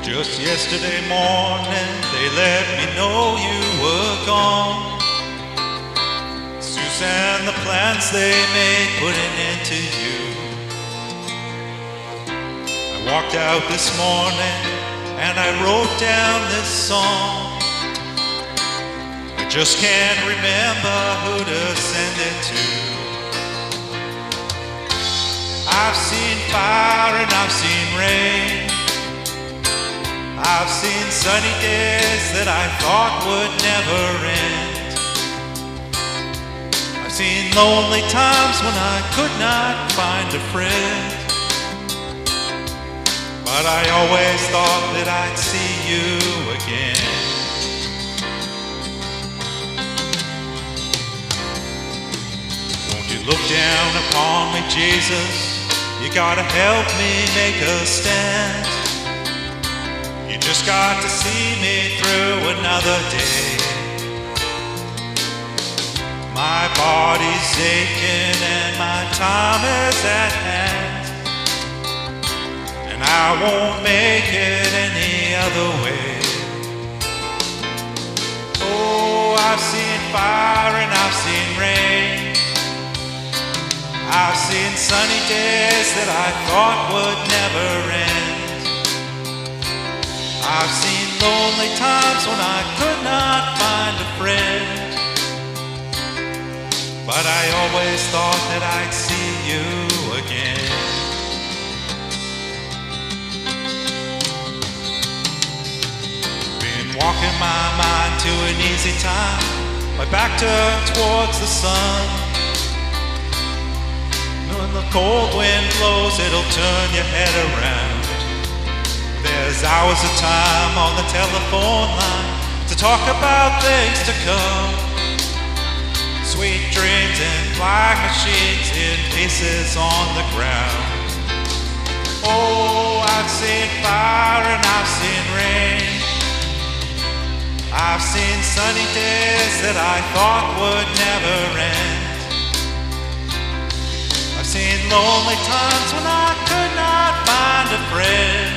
Just yesterday morning, they let me know you were gone. Susan, the plans they made put an end to you. I walked out this morning and I wrote down this song. I just can't remember who to send it to. I've seen fire and I've seen rain. I've seen sunny days that I thought would never end. I've seen lonely times when I could not find a friend. But I always thought that I'd see you again. Won't you look down upon me, Jesus? You gotta help me make a stand. You just got to see me through another day. My body's aching and my time is at hand, and I won't make it any other way. Oh, I've seen fire and I've seen rain. I've seen sunny days that I thought would never end. I've seen lonely times when I could not find a friend. But I always thought that I'd see you again. Been walking my mind to an easy time, my back turned towards the sun. When the cold wind blows, it'll turn your head around. There's hours of time on the telephone line to talk about things to come. Sweet dreams and flying machines in pieces on the ground. Oh, I've seen fire and I've seen rain. I've seen sunny days that I thought would never end. I've seen lonely times when I could not find a friend.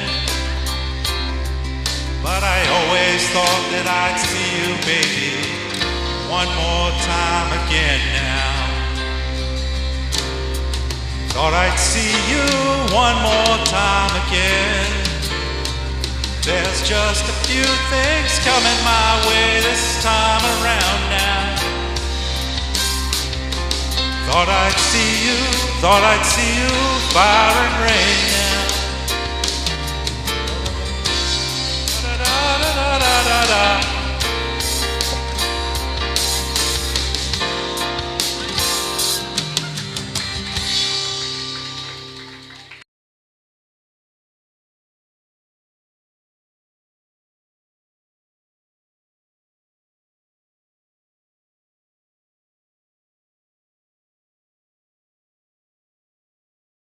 But I always thought that I'd see you, baby, one more time again now. Thought I'd see you one more time again. There's just a few things coming my way this time around now. Thought I'd see you, fire and rain now.